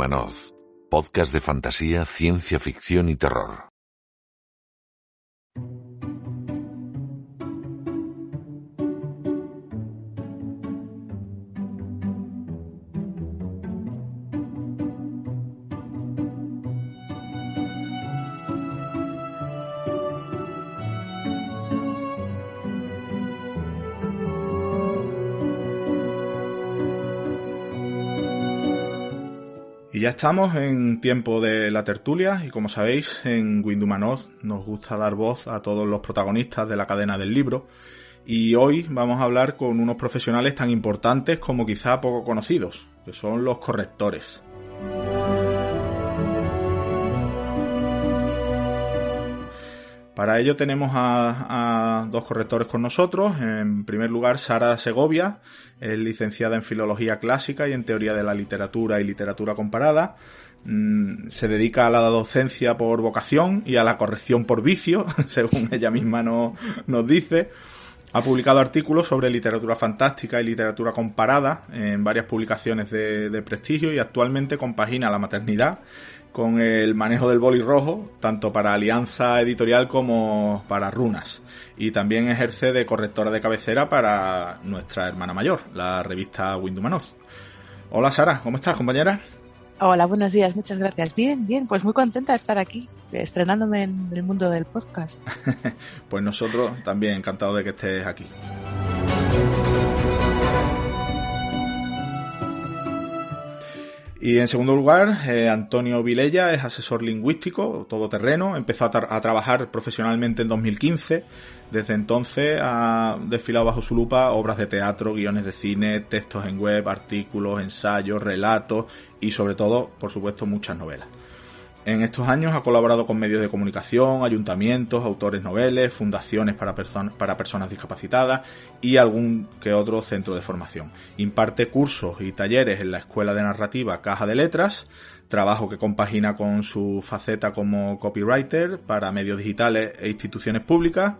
Windhumanoz, podcast de fantasía, ciencia ficción y terror. Y ya estamos en tiempo de la tertulia y como sabéis en Windhumanoz nos gusta dar voz a todos los protagonistas de la cadena del libro y hoy vamos a hablar con unos profesionales tan importantes como quizá poco conocidos, que son los correctores. Para ello tenemos a dos correctores con nosotros. En primer lugar, Sara Segovia, es licenciada en Filología Clásica y en Teoría de la Literatura y Literatura Comparada. Se dedica a la docencia por vocación y a la corrección por vicio, según ella misma nos dice. Ha publicado artículos sobre literatura fantástica y literatura comparada en varias publicaciones de prestigio y actualmente compagina la maternidad con el manejo del boli rojo, tanto para Alianza Editorial como para Runas. Y también ejerce de correctora de cabecera para nuestra hermana mayor, la revista Windhumanoz. Hola Sara, ¿cómo estás, compañera? Hola, buenos días, muchas gracias. Bien, pues muy contenta de estar aquí, estrenándome en el mundo del podcast. Pues nosotros también encantados de que estés aquí. Y en segundo lugar, Antonio Vilella es asesor lingüístico, todoterreno, empezó a trabajar profesionalmente en 2015, desde entonces ha desfilado bajo su lupa obras de teatro, guiones de cine, textos en web, artículos, ensayos, relatos y sobre todo, por supuesto, muchas novelas. En estos años ha colaborado con medios de comunicación, ayuntamientos, autores noveles, fundaciones para personas discapacitadas y algún que otro centro de formación. Imparte cursos y talleres en la Escuela de Narrativa Caja de Letras, trabajo que compagina con su faceta como copywriter para medios digitales e instituciones públicas.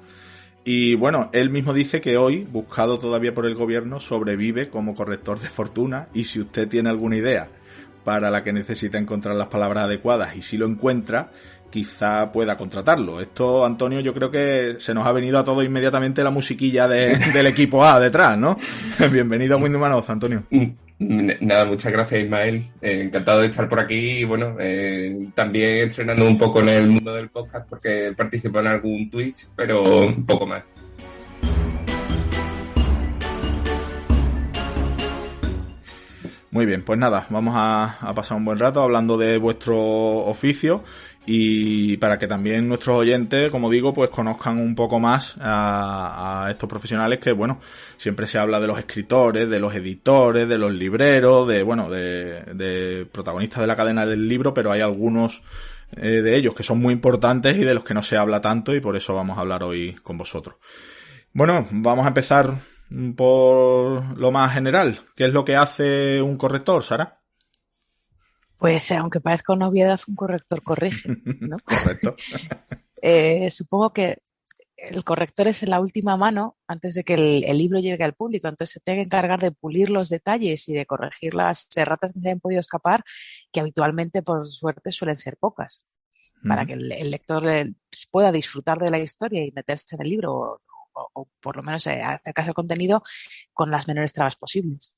Y bueno, él mismo dice que hoy, buscado todavía por el gobierno, sobrevive como corrector de fortuna y si usted tiene alguna idea para la que necesita encontrar las palabras adecuadas y si lo encuentra, quizá pueda contratarlo. Esto, Antonio, yo creo que se nos ha venido a todos inmediatamente la musiquilla del equipo A detrás, ¿no? Bienvenido a Windhumanoz, Antonio. Nada, muchas gracias, Ismael. Encantado de estar por aquí y bueno, también estrenando un poco en el mundo del podcast porque participo en algún Twitch, pero un poco más. Muy bien, pues nada, vamos a pasar un buen rato hablando de vuestro oficio y para que también nuestros oyentes, como digo, pues conozcan un poco más a estos profesionales que, bueno, siempre se habla de los escritores, de los editores, de los libreros, de protagonistas de la cadena del libro, pero hay algunos de ellos que son muy importantes y de los que no se habla tanto y por eso vamos a hablar hoy con vosotros. Bueno, vamos a empezar por lo más general. ¿Qué es lo que hace un corrector, Sara? Pues aunque parezca una obviedad, un corrector corrige, ¿no? Correcto. Supongo que el corrector es la última mano antes de que el libro llegue al público, entonces se tiene que encargar de pulir los detalles y de corregir las erratas que se han podido escapar, que habitualmente, por suerte, suelen ser pocas, para que el lector pueda disfrutar de la historia y meterse en el libro o por lo menos acercarse al contenido con las menores trabas posibles.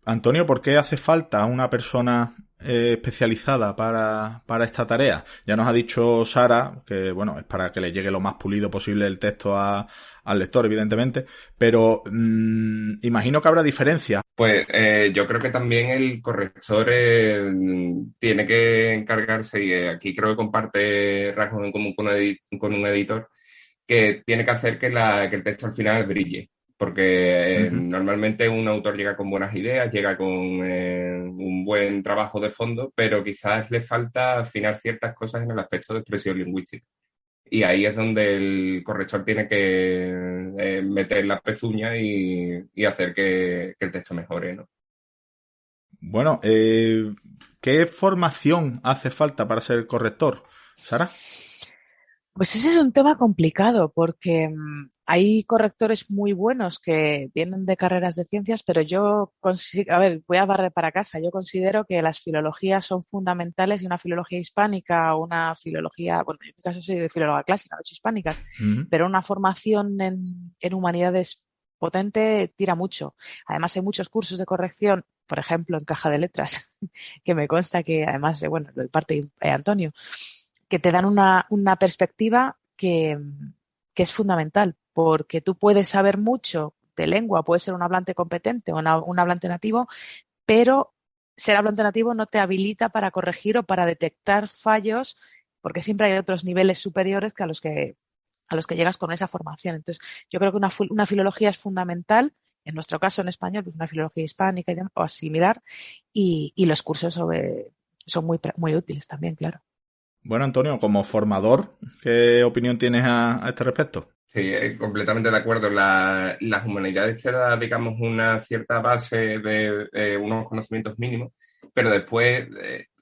Antonio, ¿por qué hace falta una persona especializada para esta tarea? Ya nos ha dicho Sara que, bueno, es para que le llegue lo más pulido posible el texto al lector, evidentemente, pero imagino que habrá diferencias. Pues yo creo que también el corrector tiene que encargarse, y aquí creo que comparte rasgos en común con un editor, que tiene que hacer que el texto al final brille. Porque normalmente un autor llega con buenas ideas, llega con un buen trabajo de fondo, pero quizás le falta afinar ciertas cosas en el aspecto de expresión lingüística. Y ahí es donde el corrector tiene que meter la pezuña y hacer que el texto mejore, ¿no? Bueno, ¿qué formación hace falta para ser corrector, Sara? Pues ese es un tema complicado porque hay correctores muy buenos que vienen de carreras de ciencias, pero yo a ver, voy a barrer para casa. Yo considero que las filologías son fundamentales y una filología hispánica o una filología, bueno, en mi caso soy de filología clásica, no he hecho hispánicas, pero una formación en humanidades potente tira mucho. Además hay muchos cursos de corrección, por ejemplo, en Caja de Letras, que me consta que además, bueno, lo imparte Antonio, que te dan una perspectiva que es fundamental, porque tú puedes saber mucho de lengua, puedes ser un hablante competente o un hablante nativo, pero ser hablante nativo no te habilita para corregir o para detectar fallos, porque siempre hay otros niveles superiores que a los que llegas con esa formación. Entonces, yo creo que una filología es fundamental, en nuestro caso en español, pues una filología hispánica o similar, y los cursos son muy útiles también, claro. Bueno, Antonio, como formador, ¿qué opinión tienes a este respecto? Sí, completamente de acuerdo. Las humanidades te da, digamos, una cierta base de unos conocimientos mínimos, pero después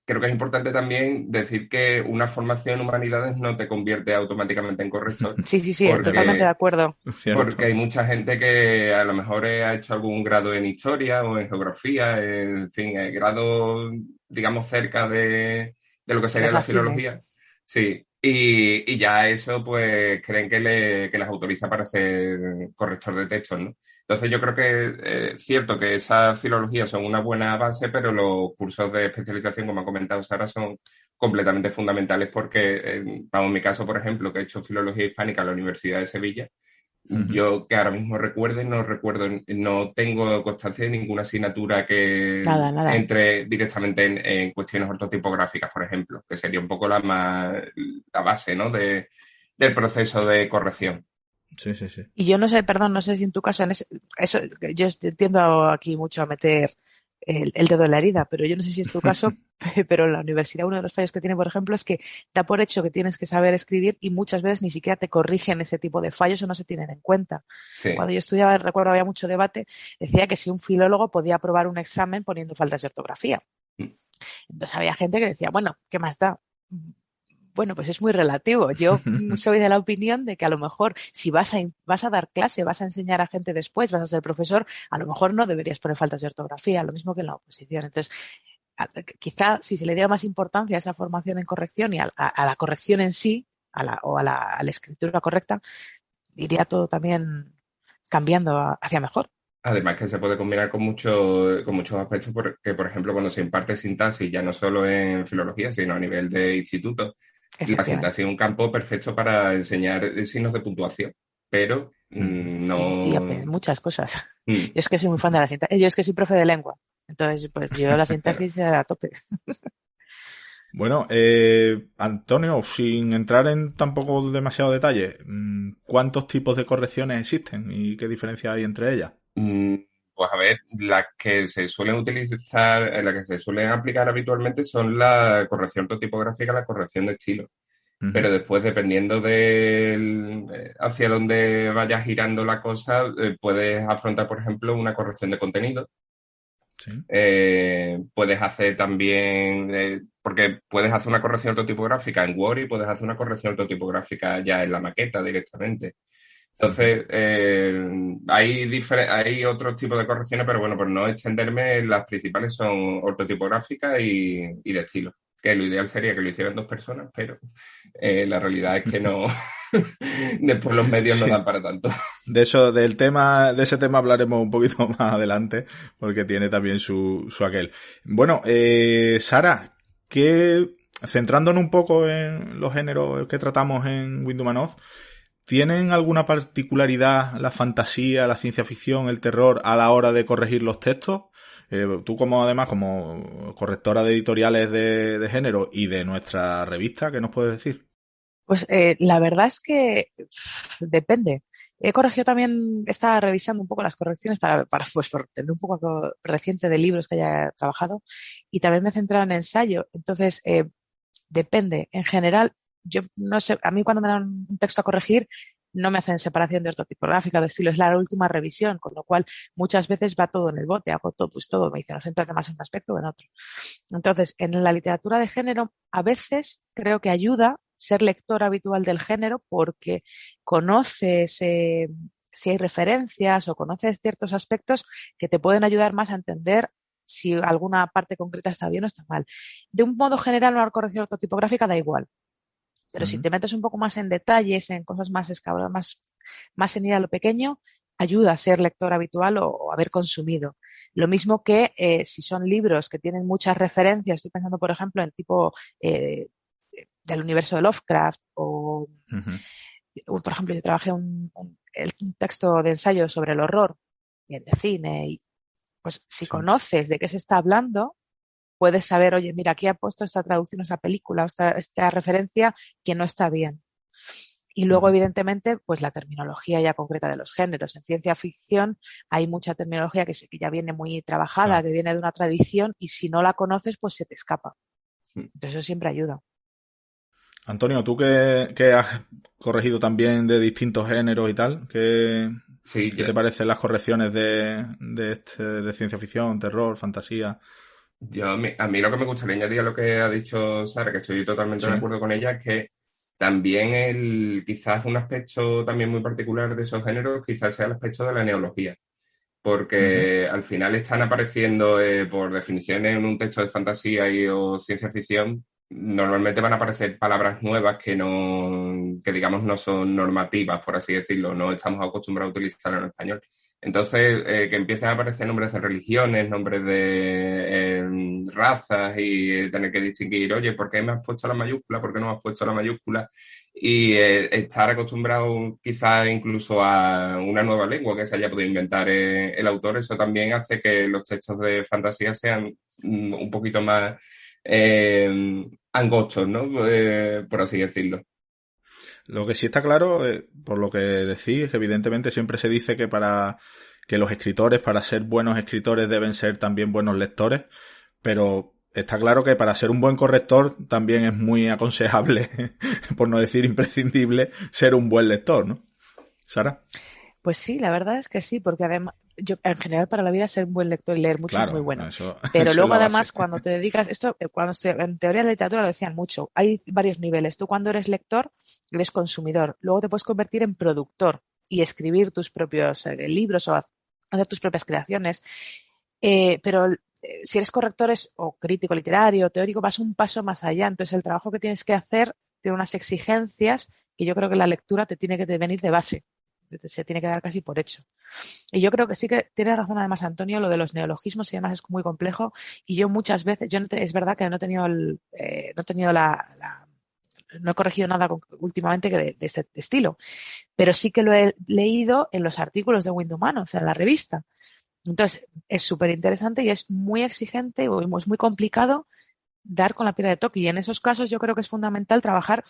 creo que es importante también decir que una formación en humanidades no te convierte automáticamente en corrector. Sí, totalmente de acuerdo. Porque hay mucha gente que a lo mejor ha hecho algún grado en historia o en geografía, en fin, grado, digamos, cerca de lo que sería la filología. Sí, y ya eso, pues, creen que les autoriza para ser corrector de textos, ¿no? Entonces yo creo que es cierto que esas filologías son una buena base, pero los cursos de especialización, como ha comentado Sara, son completamente fundamentales porque, vamos, en mi caso, por ejemplo, que he hecho filología hispánica en la Universidad de Sevilla, yo que ahora mismo no tengo constancia de ninguna asignatura que nada. entre directamente en cuestiones ortotipográficas, por ejemplo, que sería un poco la base, ¿no? del proceso de corrección. Sí. Y yo no sé si en tu caso, eso, yo tiendo aquí mucho a meter el dedo en la herida, pero yo no sé si es tu caso, pero en la universidad uno de los fallos que tiene, por ejemplo, es que da por hecho que tienes que saber escribir y muchas veces ni siquiera te corrigen ese tipo de fallos o no se tienen en cuenta. Sí. Cuando yo estudiaba, recuerdo, había mucho debate, decía que si un filólogo podía aprobar un examen poniendo faltas de ortografía. Entonces había gente que decía, bueno, ¿qué más da? Bueno, pues es muy relativo. Yo soy de la opinión de que a lo mejor si vas a dar clase, vas a enseñar a gente después, vas a ser profesor, a lo mejor no deberías poner faltas de ortografía, lo mismo que en la oposición. Entonces, quizá si se le diera más importancia a esa formación en corrección y a la corrección en sí, a la escritura correcta, iría todo también cambiando hacia mejor. Además que se puede combinar con muchos aspectos, porque, por ejemplo, cuando se imparte sintaxis, ya no solo en filología, sino a nivel de instituto, la sintaxis es un campo perfecto para enseñar signos de puntuación, pero no... Y muchas cosas. Yo es que soy muy fan de la sintaxis. Yo es que soy profe de lengua. Entonces, pues yo la sintaxis a tope. Bueno, Antonio, sin entrar en tampoco demasiado detalle, ¿cuántos tipos de correcciones existen y qué diferencia hay entre ellas? Pues a ver, las que se suelen utilizar, las que se suelen aplicar habitualmente son la corrección ortotipográfica y la corrección de estilo. Pero después, dependiendo de hacia dónde vaya girando la cosa, puedes afrontar, por ejemplo, una corrección de contenido. Sí. Puedes hacer también, porque puedes hacer una corrección ortotipográfica en Word y puedes hacer una corrección ortotipográfica ya en la maqueta directamente. Entonces, hay otros tipos de correcciones, pero bueno, por no extenderme, las principales son ortotipográficas y de estilo. Que lo ideal sería que lo hicieran dos personas, pero la realidad es que no. Después los medios no dan para tanto. De ese tema hablaremos un poquito más adelante, porque tiene también su aquel. Bueno, Sara, centrándonos un poco en los géneros que tratamos en Windowmanoz, ¿tienen alguna particularidad la fantasía, la ciencia ficción, el terror a la hora de corregir los textos? Tú como correctora de editoriales de género y de nuestra revista, ¿qué nos puedes decir? Pues la verdad es que depende. He corregido también, estaba revisando un poco las correcciones pues, por tener un poco reciente de libros que haya trabajado y también me he centrado en ensayo. Entonces, depende. En general, yo no sé, a mí cuando me dan un texto a corregir no me hacen separación de ortotipográfica, de estilo, es la última revisión, con lo cual muchas veces va todo en el bote, hago todo, pues todo, me dicen, no, céntrate más en un aspecto o en otro. Entonces, en la literatura de género, a veces creo que ayuda ser lector habitual del género porque conoces si hay referencias o conoces ciertos aspectos que te pueden ayudar más a entender si alguna parte concreta está bien o está mal. De un modo general, una corrección ortotipográfica da igual. Pero si te metes un poco más en detalles, en cosas más escabrosas, más en ir a lo pequeño, ayuda a ser lector habitual o haber consumido. Lo mismo que si son libros que tienen muchas referencias, estoy pensando, por ejemplo, en tipo del universo de Lovecraft o, por ejemplo, yo trabajé un texto de ensayo sobre el horror de cine y pues si conoces de qué se está hablando, puedes saber, oye, mira, aquí ha puesto esta traducción, esta película, esta referencia que no está bien. Y luego, evidentemente, pues la terminología ya concreta de los géneros. En ciencia ficción hay mucha terminología que ya viene muy trabajada, que viene de una tradición y si no la conoces, pues se te escapa. Entonces eso siempre ayuda. Antonio, tú que has corregido también de distintos géneros y tal, ¿qué te parecen las correcciones de ciencia ficción, terror, fantasía? A mí lo que me gustaría añadir a lo que ha dicho Sara, que estoy totalmente de acuerdo con ella, es que también quizás un aspecto también muy particular de esos géneros, quizás sea el aspecto de la neología, porque al final están apareciendo, por definiciones en un texto de fantasía o ciencia ficción, normalmente van a aparecer palabras nuevas que digamos no son normativas, por así decirlo, no estamos acostumbrados a utilizarlas en español. Entonces, que empiecen a aparecer nombres de religiones, nombres de razas y tener que distinguir, oye, ¿por qué me has puesto la mayúscula? ¿Por qué no me has puesto la mayúscula? Y estar acostumbrado quizás incluso a una nueva lengua que se haya podido inventar el autor, eso también hace que los textos de fantasía sean un poquito más angostos, ¿no? Por así decirlo. Lo que sí está claro, por lo que decís, es que evidentemente siempre se dice que que los escritores, para ser buenos escritores, deben ser también buenos lectores, pero está claro que para ser un buen corrector también es muy aconsejable, por no decir imprescindible, ser un buen lector, ¿no? ¿Sara? Pues sí, la verdad es que sí, porque además, yo en general para la vida ser un buen lector y leer mucho es muy bueno. Pero luego además cuando te dedicas, en teoría de la literatura lo decían mucho, hay varios niveles. Tú cuando eres lector, eres consumidor. Luego te puedes convertir en productor y escribir tus propios libros o hacer tus propias creaciones. Pero si eres corrector o crítico literario, teórico, vas un paso más allá. Entonces el trabajo que tienes que hacer tiene unas exigencias que yo creo que la lectura te tiene que venir de base. Se tiene que dar casi por hecho. Y yo creo que sí que tiene razón además Antonio, lo de los neologismos y demás es muy complejo y yo muchas veces, es verdad que no he tenido no he corregido nada últimamente de este estilo, pero sí que lo he leído en los artículos de Windhumano, o sea, en la revista. Entonces, es súper interesante y es muy exigente y es muy complicado dar con la piedra de toque y en esos casos yo creo que es fundamental trabajar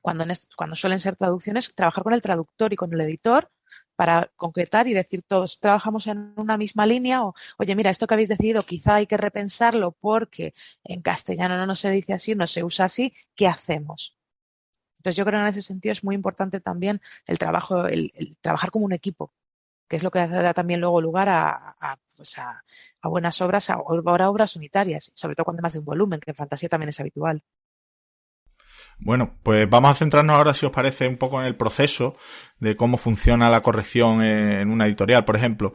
cuando suelen ser traducciones, trabajar con el traductor y con el editor para concretar y decir todos trabajamos en una misma línea o, oye, mira, esto que habéis decidido quizá hay que repensarlo porque en castellano no se dice así, no se usa así, ¿qué hacemos? Entonces yo creo que en ese sentido es muy importante también el trabajo, el trabajar como un equipo, que es lo que da también luego lugar a buenas obras, a obras unitarias, sobre todo cuando hay más de un volumen, que en fantasía también es habitual. Bueno, pues vamos a centrarnos ahora, si os parece, un poco en el proceso de cómo funciona la corrección en una editorial. Por ejemplo,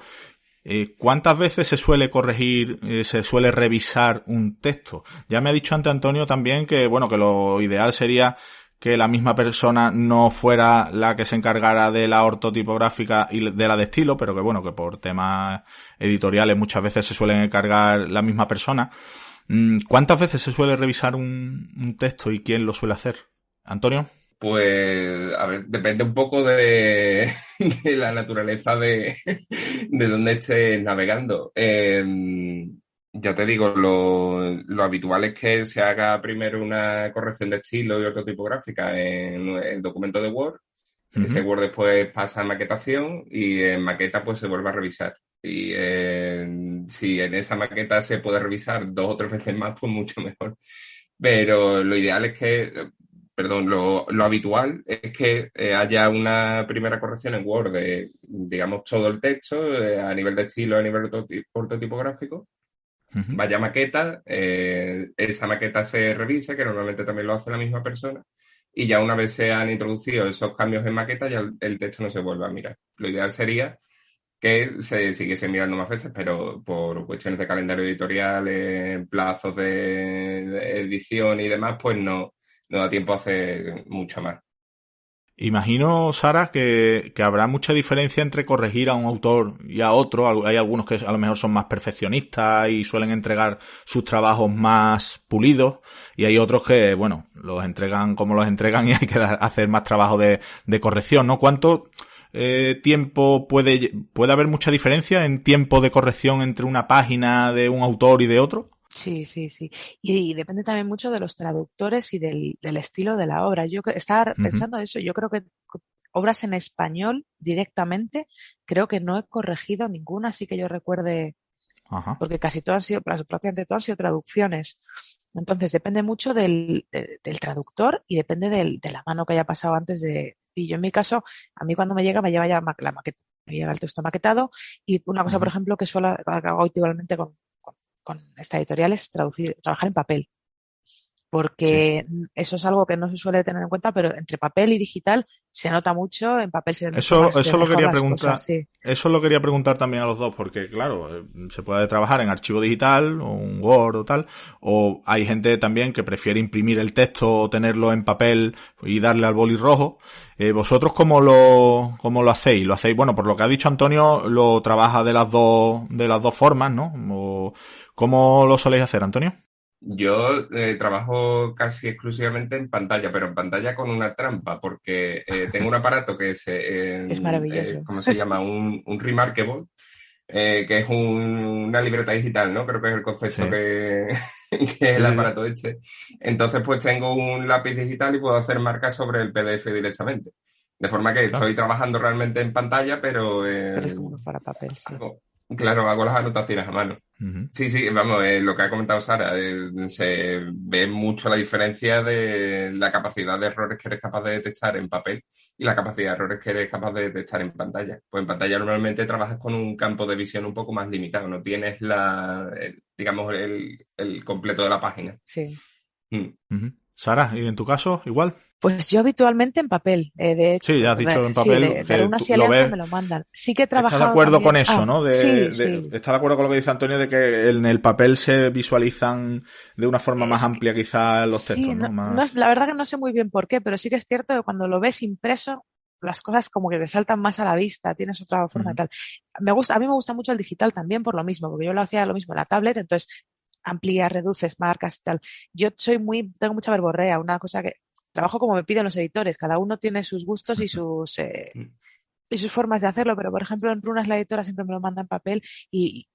¿cuántas veces se suele corregir, se suele revisar un texto? Ya me ha dicho antes Antonio también que, bueno, que lo ideal sería que la misma persona no fuera la que se encargara de la ortotipográfica y de la de estilo, pero que, bueno, que por temas editoriales muchas veces se suelen encargar la misma persona. ¿Cuántas veces se suele revisar un texto y quién lo suele hacer? ¿Antonio? Pues, a ver, depende un poco de la naturaleza de donde estés navegando. Ya te digo, lo habitual es que se haga primero una corrección de estilo y ortotipográfica en el documento de Word. Ese Word después pasa a maquetación y en maqueta pues se vuelve a revisar. Y si en esa maqueta se puede revisar 2 o 3 veces más, pues mucho mejor. Pero lo ideal es que, lo habitual es que haya una primera corrección en Word de, digamos, todo el texto a nivel de estilo, a nivel ortotipográfico. Vaya maqueta, esa maqueta se revisa, que normalmente también lo hace la misma persona. y ya una vez se han introducido esos cambios en maqueta, ya el texto no se vuelve a mirar. Lo ideal sería que se siguiese mirando más veces, pero por cuestiones de calendario editorial, plazos de edición y demás, pues no da tiempo a hacer mucho más. Imagino, Sara, que habrá mucha diferencia entre corregir a un autor y a otro. Hay algunos que a lo mejor son más perfeccionistas y suelen entregar sus trabajos más pulidos, y hay otros que, bueno, los entregan como los entregan y hay que hacer más trabajo de corrección, ¿no? ¿Cuánto tiempo puede haber mucha diferencia en tiempo de corrección entre una página de un autor y de otro? Sí. Y depende también mucho de los traductores y del estilo de la obra. Yo estaba pensando eso, yo creo que obras en español directamente, creo que no he corregido ninguna, así que yo recuerde, porque casi todas han sido, prácticamente todas han sido traducciones. Entonces depende mucho del traductor y depende de la mano que haya pasado antes de ti. Yo en mi caso, a mí cuando me llega ya la maqueta, me llega el texto maquetado, y una cosa, por ejemplo, que suelo hago habitualmente con esta editorial es trabajar en papel, porque eso es algo que no se suele tener en cuenta, pero entre papel y digital se nota mucho, en papel se eso lo quería preguntar. Eso lo quería preguntar también a los dos, porque claro, se puede trabajar en archivo digital o un Word o tal, o hay gente también que prefiere imprimir el texto o tenerlo en papel y darle al boli rojo. ¿Vosotros cómo lo hacéis? Lo hacéis, bueno, por lo que ha dicho Antonio, lo trabaja de las dos formas, ¿no? ¿Cómo lo soléis hacer, Antonio? Yo trabajo casi exclusivamente en pantalla, pero en pantalla con una trampa, porque tengo un aparato que es maravilloso. ¿cómo se llama? Un Remarkable, que es una libreta digital, ¿no? Creo que es el concepto que es el aparato este. Entonces, pues tengo un lápiz digital y puedo hacer marcas sobre el PDF directamente. De forma que estoy trabajando realmente en pantalla, pero es como si fuera papel, sí. Hago las anotaciones a mano. Sí, vamos, lo que ha comentado Sara, se ve mucho la diferencia de la capacidad de errores que eres capaz de detectar en papel y la capacidad de errores que eres capaz de detectar en pantalla. Pues en pantalla normalmente trabajas con un campo de visión un poco más limitado, no tienes digamos, el completo de la página. Sí. Sara, ¿y en tu caso igual? Pues yo habitualmente en papel, de hecho. Sí, ya has dicho en papel. Sí, de unas y alianzas me lo mandan. Sí que he trabajado. ¿Estás de acuerdo también con eso, no? Sí. ¿Estás de acuerdo con lo que dice Antonio de que en el papel se visualizan de una forma más amplia quizás los textos, ¿no? La verdad que no sé muy bien por qué, pero sí que es cierto que cuando lo ves impreso, las cosas como que te saltan más a la vista, tienes otra forma y tal. A mí me gusta mucho el digital también por lo mismo, porque yo lo hacía lo mismo en la tablet, entonces amplías, reduces, marcas y tal. Yo tengo mucha verborrea, una cosa que trabajo como me piden los editores, cada uno tiene sus gustos y sus formas de hacerlo, pero por ejemplo en Runas la editora siempre me lo manda en papel y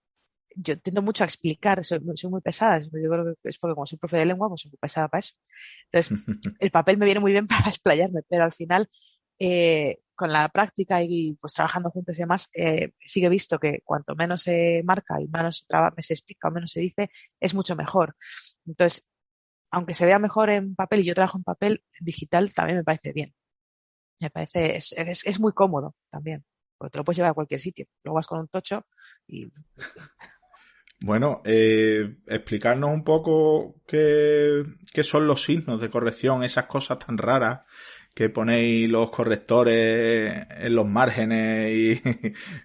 yo tiendo mucho a explicar, soy muy pesada, yo creo que es porque como soy profe de lengua, pues soy muy pesada para eso. Entonces el papel me viene muy bien para explayarme, pero al final con la práctica y pues trabajando juntos y demás, sí que he visto que cuanto menos se marca y menos se explica o menos se dice, es mucho mejor. Entonces, aunque se vea mejor en papel y yo trabajo en papel, digital también me parece bien. Me parece, es muy cómodo también, porque te lo puedes llevar a cualquier sitio. Luego vas con un tocho y... Bueno, explicarnos un poco qué son los signos de corrección, esas cosas tan raras que ponéis los correctores en los márgenes y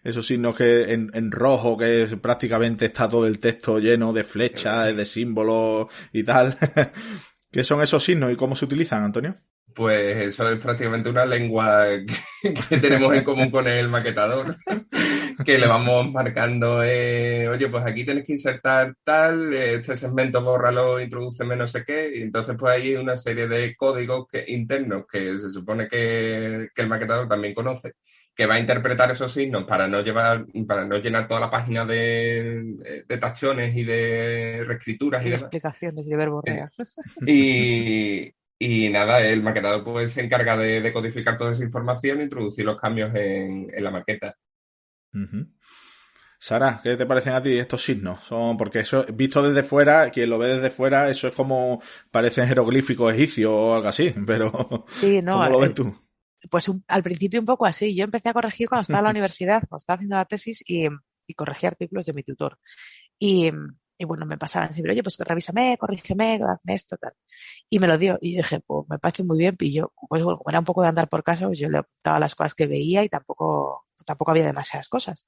esos signos que en rojo, que prácticamente está todo el texto lleno de flechas, de símbolos y tal. ¿Qué son esos signos y cómo se utilizan, Antonio? Pues eso es prácticamente una lengua que tenemos en común con el maquetador, que le vamos marcando, oye, pues aquí tienes que insertar tal, este segmento bórralo, introdúceme no sé qué, y entonces pues hay una serie de códigos internos que se supone que el maquetador también conoce, que va a interpretar esos signos para no llenar toda la página de tachones y de reescrituras y de demás. Explicaciones y de verborrea. Y nada, el maquetador pues se encarga de decodificar toda esa información e introducir los cambios en la maqueta. Sara, ¿qué te parecen a ti estos signos? Porque eso, visto desde fuera, quien lo ve desde fuera, eso es como parecen jeroglíficos egipcios o algo así, pero sí, no, ¿cómo lo ves tú? Pues al principio un poco así. Yo empecé a corregir cuando estaba en la universidad, cuando estaba haciendo la tesis y corregí artículos de mi tutor. Y Y bueno, me pasaban siempre, oye, pues revísame, corrígeme, hazme esto, tal. Y me lo dio. Y dije, pues me parece muy bien. Y yo, pues bueno, como era un poco de andar por casa, pues yo le apuntaba las cosas que veía y tampoco había demasiadas cosas.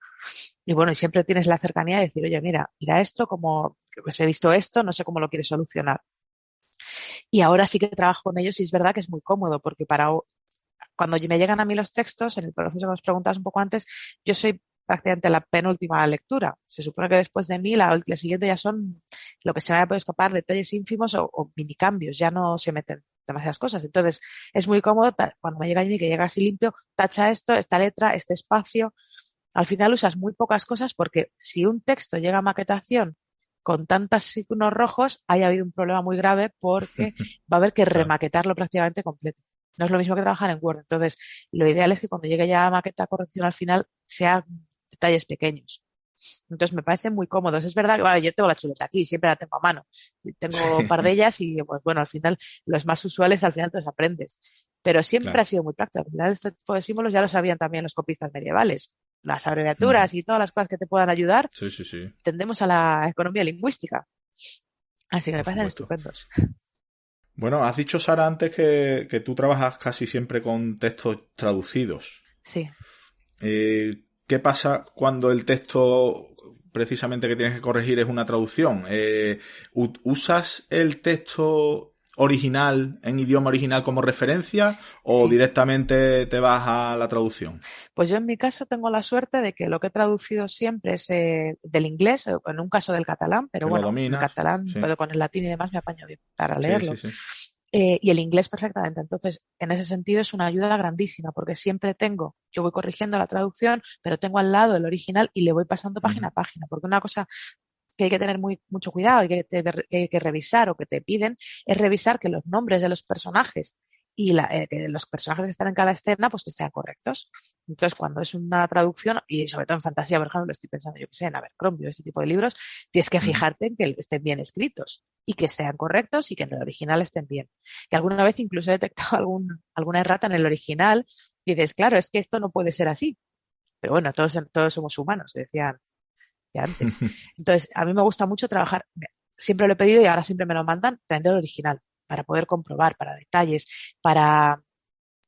Y bueno, y siempre tienes la cercanía de decir, oye, mira esto, como pues he visto esto, no sé cómo lo quieres solucionar. Y ahora sí que trabajo con ellos y es verdad que es muy cómodo porque cuando me llegan a mí los textos, en el proceso que nos preguntas un poco antes, yo soy prácticamente la penúltima lectura. Se supone que después de mí, la siguiente ya son lo que se me haya podido escapar, detalles ínfimos o mini cambios, ya no se meten demasiadas cosas. Entonces, es muy cómodo cuando me llega a mí, que llega así limpio, tacha esto, esta letra, este espacio. Al final usas muy pocas cosas porque si un texto llega a maquetación con tantos signos rojos, haya habido un problema muy grave porque va a haber que remaquetarlo prácticamente completo. No es lo mismo que trabajar en Word. Entonces, lo ideal es que cuando llegue ya a maqueta corrección al final, sea detalles pequeños. Entonces, me parecen muy cómodos. Es verdad que, vale, yo tengo la chuleta aquí, siempre la tengo a mano. Tengo un par de ellas y, pues bueno, al final, los más usuales, al final te los aprendes. Pero siempre ha sido muy práctico. Al final, este tipo de símbolos ya lo sabían también los copistas medievales. Las abreviaturas y todas las cosas que te puedan ayudar. Sí. Tendemos a la economía lingüística. Así que me parecen estupendos. Bueno, has dicho, Sara, antes que tú trabajas casi siempre con textos traducidos. Sí. ¿Qué pasa cuando el texto precisamente que tienes que corregir es una traducción? ¿Usas el texto original en idioma original como referencia o directamente te vas a la traducción? Pues yo en mi caso tengo la suerte de que lo que he traducido siempre es del inglés, en un caso del catalán, pero bueno, el catalán puedo con el latín y demás me apaño bien para leerlo. Sí. Y el inglés perfectamente. Entonces, en ese sentido es una ayuda grandísima porque siempre yo voy corrigiendo la traducción, pero tengo al lado el original y le voy pasando página a página, porque una cosa que hay que tener mucho cuidado y que hay que revisar o que te piden es revisar que los nombres de los personajes y los personajes que están en cada escena pues que sean correctos. Entonces, cuando es una traducción, y sobre todo en fantasía, por ejemplo, estoy pensando, yo que sé, en Abercrombie, este tipo de libros, tienes que fijarte en que estén bien escritos y que sean correctos y que en el original estén bien. Y alguna vez incluso he detectado alguna errata en el original y dices, claro, es que esto no puede ser así. Pero bueno, todos somos humanos, decían antes. Entonces, a mí me gusta mucho trabajar, siempre lo he pedido y ahora siempre me lo mandan, tener el original para poder comprobar, para detalles,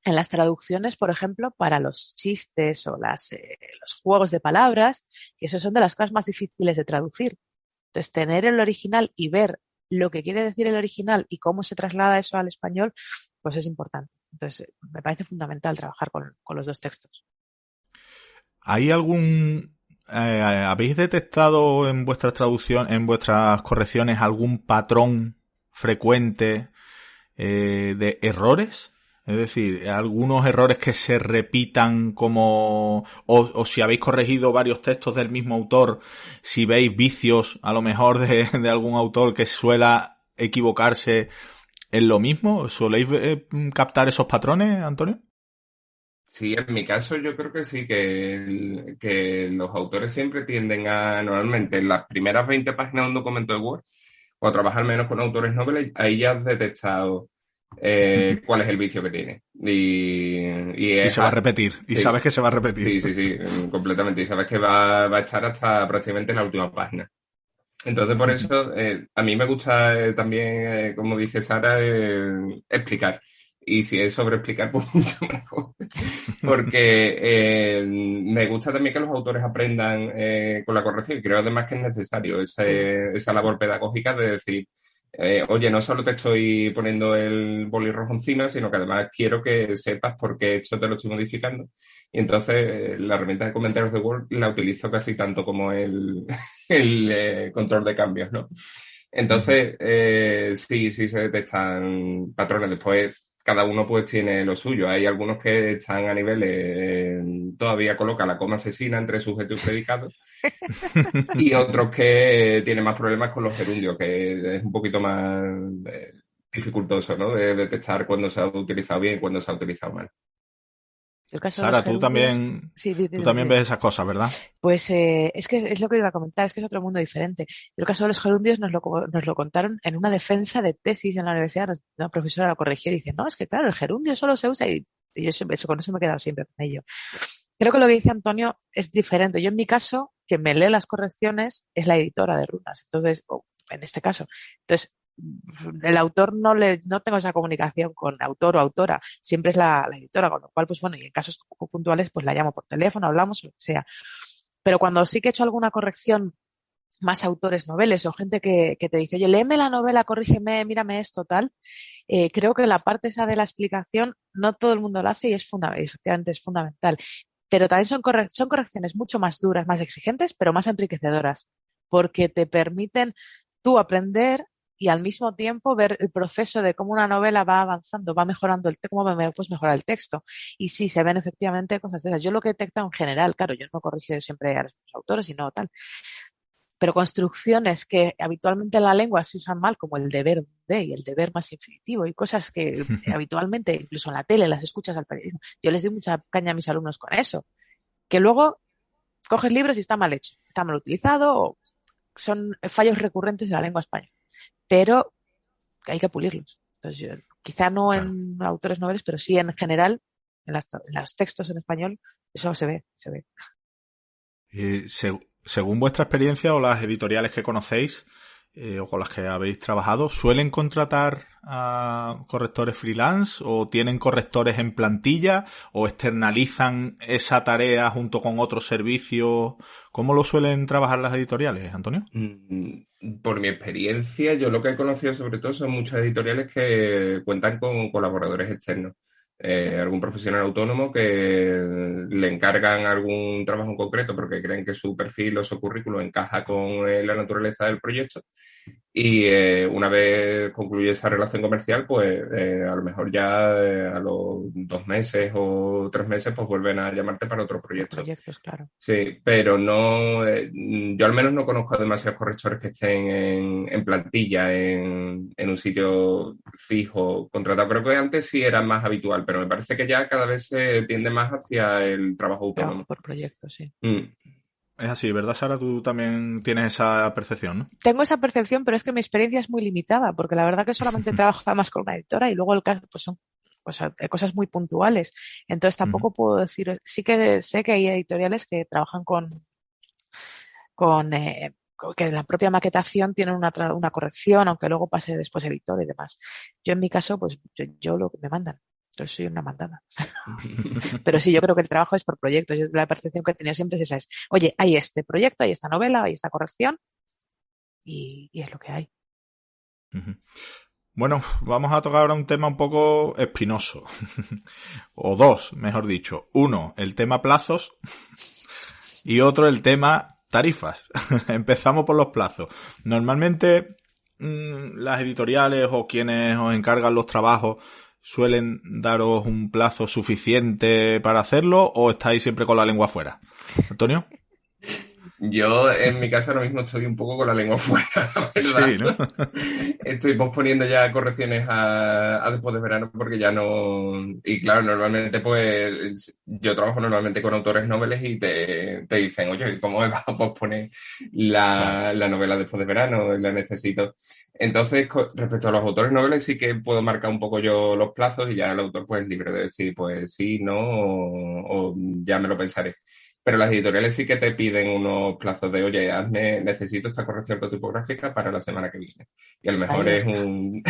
en las traducciones, por ejemplo, para los chistes o los juegos de palabras, que eso son de las cosas más difíciles de traducir. Entonces, tener el original y ver lo que quiere decir el original y cómo se traslada eso al español, pues es importante. Entonces, me parece fundamental trabajar con los dos textos. ¿Hay ¿habéis detectado en vuestras correcciones algún patrón frecuente de errores? Es decir, algunos errores que se repitan o si habéis corregido varios textos del mismo autor, si veis vicios a lo mejor de algún autor que suela equivocarse en lo mismo. ¿Soléis captar esos patrones, Antonio? Sí, en mi caso yo creo que sí, que los autores siempre tienden normalmente en las primeras 20 páginas de un documento de Word, o trabajar menos con autores noveles, ahí ya has detectado cuál es el vicio que tiene. Y se va a repetir, y sabes que se va a repetir. Sí, completamente, y sabes que va a estar hasta prácticamente la última página. Entonces, por eso, a mí me gusta también, como dice Sara, explicar. Y si es sobre explicar, pues mucho mejor. Porque me gusta también que los autores aprendan con la corrección. Y creo además que es necesario esa labor pedagógica de decir, oye, no solo te estoy poniendo el boli rojo encima, sino que además quiero que sepas por qué esto te lo estoy modificando. Y entonces la herramienta de comentarios de Word la utilizo casi tanto como el control de cambios, ¿no? Entonces, sí se detectan patrones. Después, cada uno pues tiene lo suyo. Hay algunos que están a niveles, todavía coloca la coma asesina entre sujeto y predicado. Y otros que tienen más problemas con los gerundios, que es un poquito más dificultoso, ¿no? De detectar cuándo se ha utilizado bien y cuándo se ha utilizado mal. Sara, tú también ves esas cosas, ¿verdad? Pues es que es lo que iba a comentar, es que es otro mundo diferente. El caso de los gerundios nos lo contaron en una defensa de tesis en la universidad. Una profesora lo corrigió y dice, no, es que claro, el gerundio solo se usa y yo con eso me he quedado siempre con ello. Creo que lo que dice Antonio es diferente. Yo en mi caso, quien me lee las correcciones es la editora de Runas. Entonces, en este caso. Entonces, el autor no tengo esa comunicación con autor o autora. Siempre es la editora, con lo cual, pues bueno, y en casos puntuales, pues la llamo por teléfono, hablamos, lo que sea. Pero cuando sí que he hecho alguna corrección, más autores noveles o gente que te dice, oye, léeme la novela, corrígeme, mírame esto, tal. Creo que la parte esa de la explicación no todo el mundo lo hace y efectivamente es fundamental. Pero también son correcciones mucho más duras, más exigentes, pero más enriquecedoras, porque te permiten tú aprender y al mismo tiempo ver el proceso de cómo una novela va avanzando, va mejorando cómo puedes mejorar el texto. Y sí, se ven efectivamente cosas de esas. Yo lo que he detectado en general, claro, yo no corrijo siempre a los autores, sino tal, pero construcciones que habitualmente en la lengua se usan mal, como el deber de y el deber más infinitivo, y cosas que habitualmente, incluso en la tele, las escuchas al periodismo. Yo les doy mucha caña a mis alumnos con eso, que luego coges libros y está mal hecho, está mal utilizado, o son fallos recurrentes de la lengua española, pero hay que pulirlos. Entonces, quizá no claro. En autores noveles, pero sí en general, en los textos en español, eso se ve. Según vuestra experiencia o las editoriales que conocéis o con las que habéis trabajado, ¿suelen contratar a correctores freelance o tienen correctores en plantilla o externalizan esa tarea junto con otros servicios? ¿Cómo lo suelen trabajar las editoriales, Antonio? Por mi experiencia, yo lo que he conocido sobre todo son muchas editoriales que cuentan con colaboradores externos. Algún profesional autónomo que le encargan algún trabajo en concreto porque creen que su perfil o su currículum encaja con la naturaleza del proyecto y una vez concluye esa relación comercial, pues a lo mejor ya a los 2 meses o 3 meses pues vuelven a llamarte para otro proyecto. Proyectos, claro. Sí, pero no, yo al menos no conozco demasiados correctores que estén en plantilla, en un sitio fijo, contratado. Creo que antes sí era más habitual, pero me parece que ya cada vez se tiende más hacia el trabajo autónomo. Por proyectos, sí. Es así, ¿verdad, Sara? Tú también tienes esa percepción, ¿no? Tengo esa percepción, pero es que mi experiencia es muy limitada, porque la verdad que solamente trabajo además con una editora y luego el caso pues son cosas muy puntuales. Entonces tampoco puedo decir, sí que sé que hay editoriales que trabajan con que la propia maquetación tiene una corrección, aunque luego pase después editor y demás. Yo en mi caso, pues yo lo que me mandan. Yo soy una mandada. Pero sí, yo creo que el trabajo es por proyectos. Yo la percepción que he tenido siempre es esa. Oye, hay este proyecto, hay esta novela, hay esta corrección y es lo que hay. Bueno, vamos a tocar ahora un tema un poco espinoso. O dos, mejor dicho. Uno, el tema plazos y otro, el tema tarifas. Empezamos por los plazos. Normalmente las editoriales o quienes os encargan los trabajos ¿suelen daros un plazo suficiente para hacerlo o estáis siempre con la lengua afuera? ¿Antonio? Yo, en mi caso, ahora mismo estoy un poco con la lengua fuera, la verdad. Sí, ¿no? Estoy posponiendo ya correcciones a después de verano porque ya no... Y claro, normalmente pues yo trabajo normalmente con autores noveles y te dicen, oye, ¿cómo me vas a posponer la novela después de verano? La necesito. Entonces, respecto a los autores noveles sí que puedo marcar un poco yo los plazos y ya el autor pues es libre de decir pues sí, no o ya me lo pensaré. Pero las editoriales sí que te piden unos plazos de, oye, necesito esta corrección tipográfica para la semana que viene. Y a lo mejor es un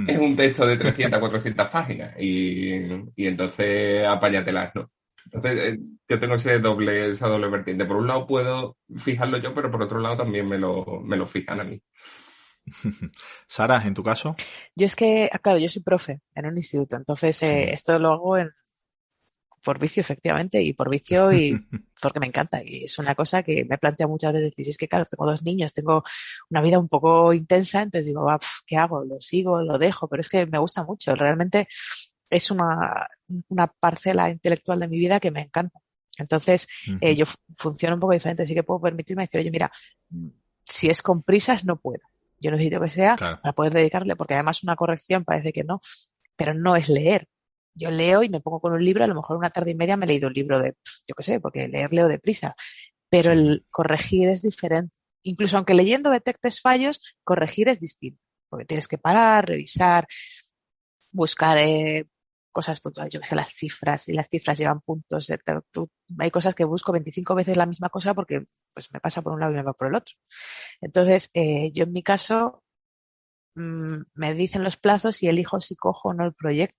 es un texto de 300, 400 páginas y entonces apáñatelas, ¿no? Entonces yo tengo esa doble vertiente. Por un lado puedo fijarlo yo, pero por otro lado también me lo fijan a mí. Sara, ¿en tu caso? Yo es que, claro, yo soy profe en un instituto, entonces esto lo hago por vicio, efectivamente, y por vicio y porque me encanta. Y es una cosa que me he planteado muchas veces. Y es que, claro, tengo 2 niños, tengo una vida un poco intensa, entonces digo, ¿qué hago? ¿Lo sigo? ¿Lo dejo? Pero es que me gusta mucho. Realmente es una parcela intelectual de mi vida que me encanta. Entonces, yo funciono un poco diferente. Sí que puedo permitirme decir, oye, mira, si es con prisas, no puedo. Yo necesito que sea para poder dedicarle, porque además una corrección parece que no, pero no es leer. Yo leo y me pongo con un libro, a lo mejor una tarde y media me he leído un libro de, yo qué sé, porque leo deprisa, pero el corregir es diferente. Incluso aunque leyendo detectes fallos, corregir es distinto, porque tienes que parar, revisar, buscar cosas puntuales, yo que sé, las cifras, y las cifras llevan puntos. Hay cosas que busco 25 veces la misma cosa porque pues me pasa por un lado y me va por el otro. Entonces, yo en mi caso, me dicen los plazos y elijo si cojo o no el proyecto.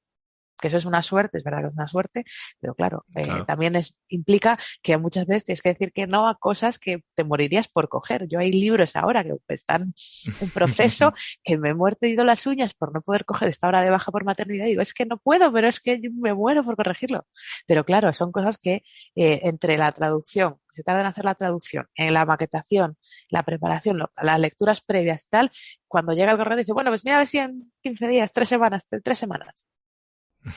Que eso es una suerte, es verdad que es una suerte, pero claro, también implica que muchas veces tienes que decir que no a cosas que te morirías por coger. Yo hay libros ahora que están en proceso que me he mordido las uñas por no poder coger esta hora de baja por maternidad y digo, es que no puedo, pero es que yo me muero por corregirlo. Pero claro, son cosas que entre la traducción, se tarda en hacer la traducción, en la maquetación, la preparación, las lecturas previas y tal, cuando llega el correo dice, bueno, pues mira a ver si en 15 días, 3 semanas.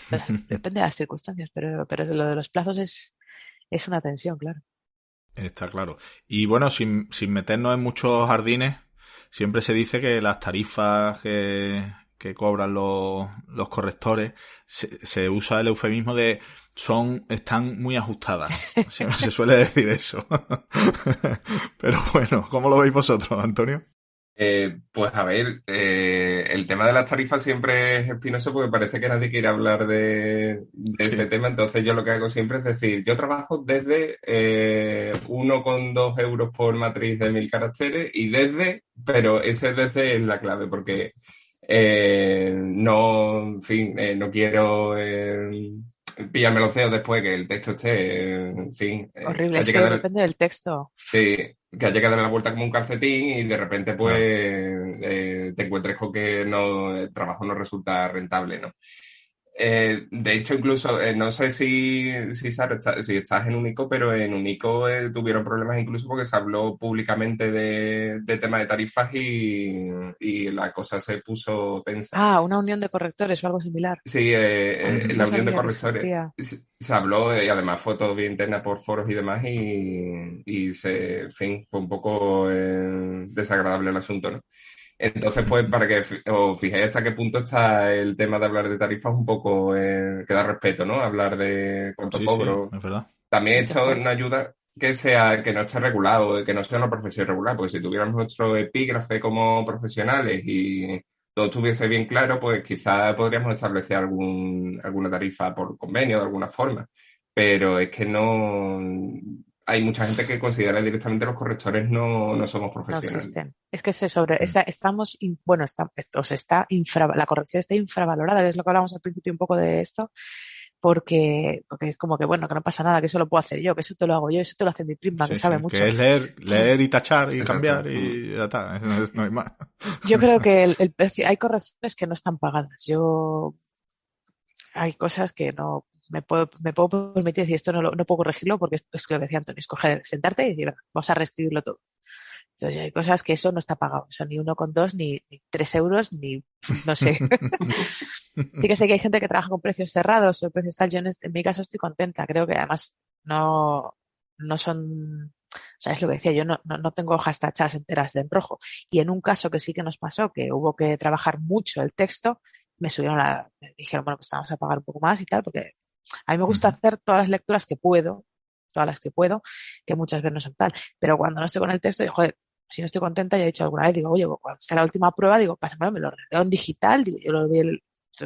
Pues depende de las circunstancias, pero lo de los plazos es una tensión, claro. Está claro. Y bueno, sin meternos en muchos jardines, siempre se dice que las tarifas que cobran los correctores, se usa el eufemismo de están muy ajustadas. Siempre se suele decir eso. Pero bueno, ¿cómo lo veis vosotros, Antonio? Pues a ver, el tema de las tarifas siempre es espinoso porque parece que nadie quiere hablar de ese tema, entonces yo lo que hago siempre es decir, yo trabajo desde 1,2 euros por matriz de 1000 caracteres y pero ese desde es la clave porque no, en fin, no quiero pillarme los dedos después que el texto esté, en fin. Horrible, es que depende del texto. Sí, que haya que darle la vuelta como un calcetín y de repente pues te encuentres con que el trabajo no resulta rentable, ¿no? De hecho, incluso, no sé si Sara, si estás en Unico, pero en Unico tuvieron problemas incluso porque se habló públicamente de tema de tarifas y la cosa se puso tensa. Ah, una unión de correctores o algo similar. Sí, la unión de correctores se habló y además fue todo bien interna por foros y demás y en fin, fue un poco desagradable el asunto, ¿no? Entonces, pues, para que os fijéis hasta qué punto está el tema de hablar de tarifas un poco, que da respeto, ¿no? Hablar de cuánto cobro. Sí, es verdad. También esto nos ayuda que no esté regulado, que no sea una profesión regular, porque si tuviéramos nuestro epígrafe como profesionales y todo estuviese bien claro, pues quizás podríamos establecer alguna tarifa por convenio de alguna forma. Pero es que no... Hay mucha gente que considera directamente los correctores no somos profesionales. No existen. Es que la corrección está infravalorada, que es lo que hablamos al principio un poco de esto, porque es como que, bueno, que no pasa nada, que eso lo puedo hacer yo, que eso te lo hago yo, eso te lo hace mi prima, que sabe mucho. Que es leer y tachar y cambiar y ya está, no hay más. Yo creo que el precio, hay correcciones que no están pagadas. Hay cosas que no me puedo permitir decir esto no puedo corregirlo porque es que lo que decía Antonio, sentarte y decir, vamos a reescribirlo todo. Entonces hay cosas que eso no está pagado, o sea, ni 1,2 ni 3 euros, ni no sé. Sí que sé que hay gente que trabaja con precios cerrados o precios tal. Yo en mi caso estoy contenta, creo que además no son, o sea, es lo que decía, yo no tengo hojas tachadas enteras de en rojo. Y en un caso que sí que nos pasó, que hubo que trabajar mucho el texto, me dijeron, bueno, pues vamos a pagar un poco más y tal, porque a mí me gusta hacer todas las lecturas que puedo, que muchas veces no son tal. Pero cuando no estoy con el texto, digo, joder, si no estoy contenta, ya he dicho alguna vez, digo, oye, cuando sea la última prueba, digo, pásamelo, me lo leo en digital, digo, yo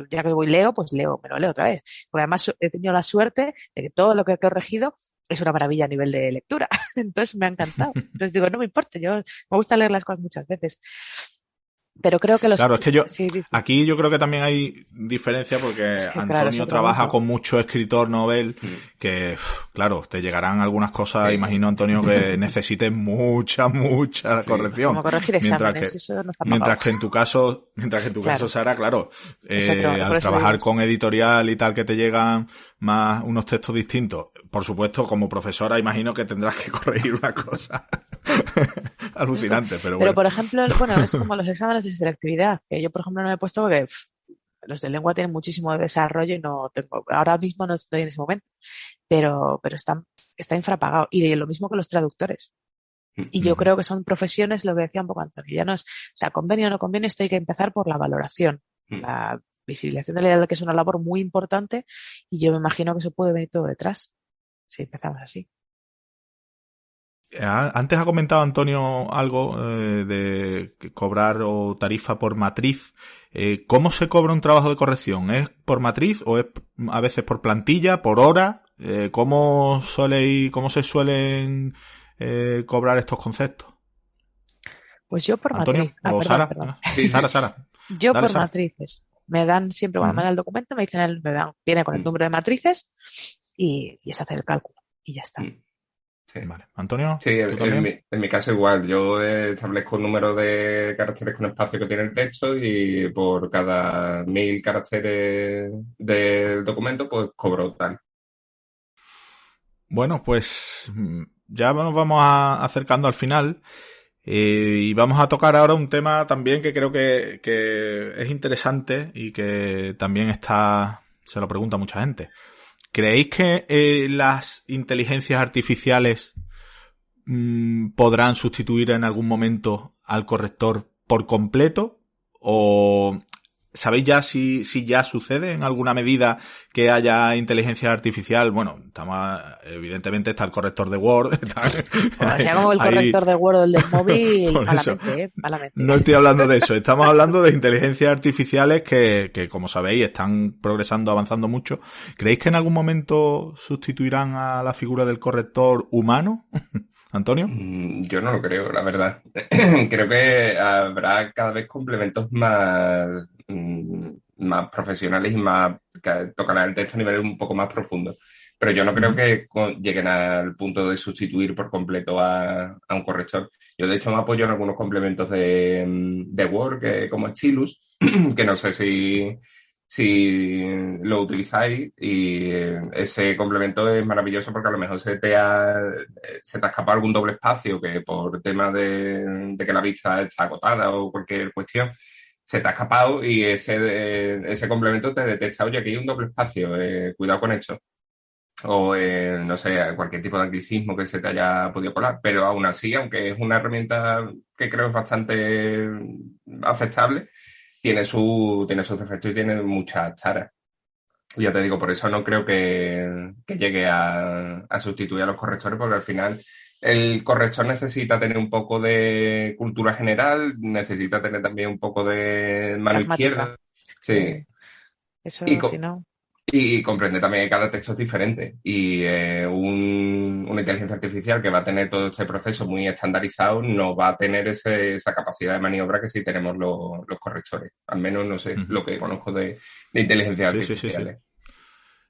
ya que me lo leo otra vez. Porque además he tenido la suerte de que todo lo que he corregido es una maravilla a nivel de lectura. Entonces me ha encantado. Entonces digo, no me importa, me gusta leer las cosas muchas veces. Pero creo que Claro, es que aquí yo creo que también hay diferencia porque Antonio trabaja con mucho escritor novel que, claro, te llegarán algunas cosas, imagino, Antonio, que necesites mucha corrección. Como corregir exámenes, eso no está pagado. Mientras que en tu caso, Sara, claro, al trabajar con editorial y tal que te llegan más unos textos distintos, por supuesto, como profesora imagino que tendrás que corregir una cosa alucinante, pero bueno. Pero, por ejemplo, es como los exámenes de selectividad, que yo, por ejemplo, no me he puesto porque los de lengua tienen muchísimo desarrollo y ahora mismo no estoy en ese momento, pero está infrapagado. Y lo mismo que los traductores. Y yo creo que son profesiones, lo que decía un poco Antonio, ya no es, o sea, convenio o no convenio, esto hay que empezar por la valoración. La visibilización de la edad, que es una labor muy importante, y yo me imagino que eso puede venir todo detrás, si empezamos así. Antes ha comentado Antonio algo de cobrar o tarifa por matriz. ¿Cómo se cobra un trabajo de corrección? ¿Es por matriz o es a veces por plantilla, por hora? ¿Cómo se suelen cobrar estos conceptos? Pues yo por ¿Antonio? matriz. ¿O Perdón, Sara? perdón. Sí, Sara. Yo Dale, por Sara. matrices. Me dan siempre, cuando me dan el documento, me dicen, viene con el número de matrices y es hacer el cálculo. Y ya está. Sí. Vale. ¿Antonio? Sí, ¿tú también? en mi caso igual. Yo establezco el número de caracteres con espacio que tiene el texto y por cada 1000 caracteres del documento, pues cobro tal. Bueno, pues ya nos vamos acercando al final y vamos a tocar ahora un tema también que creo que es interesante y que también se lo pregunta mucha gente. ¿Creéis que las inteligencias artificiales podrán sustituir en algún momento al corrector por completo? ¿O sabéis ya si ya sucede en alguna medida que haya inteligencia artificial? Bueno, evidentemente está el corrector de Word. O sea, como el corrector de Word o el del móvil, malamente. No estoy hablando de eso. Estamos hablando de inteligencias artificiales que, como sabéis, están progresando, avanzando mucho. ¿Creéis que en algún momento sustituirán a la figura del corrector humano? ¿Antonio? Yo no lo creo, la verdad. Creo que habrá cada vez complementos más profesionales y más que tocarán el texto a nivel un poco más profundo. Pero yo no creo que lleguen al punto de sustituir por completo a un corrector. Yo, de hecho, me apoyo en algunos complementos de Word, como Stylus, que no sé si lo utilizáis, y ese complemento es maravilloso porque a lo mejor se te ha escapado algún doble espacio que por tema de que la vista está agotada o cualquier cuestión se te ha escapado, y ese complemento te detecta, oye, aquí hay un doble espacio, cuidado con esto. O, no sé, cualquier tipo de anglicismo que se te haya podido colar. Pero aún así, aunque es una herramienta que creo es bastante aceptable, tiene sus defectos y tiene muchas taras. Ya te digo, por eso no creo que llegue a sustituir a los correctores, porque al final el corrector necesita tener un poco de cultura general, necesita tener también un poco de mano izquierda. Sí. Eso, si no... Y comprende también que cada texto es diferente, y una inteligencia artificial que va a tener todo este proceso muy estandarizado no va a tener esa capacidad de maniobra que sí tenemos los correctores. Al menos no sé lo que conozco de inteligencias artificiales. Sí.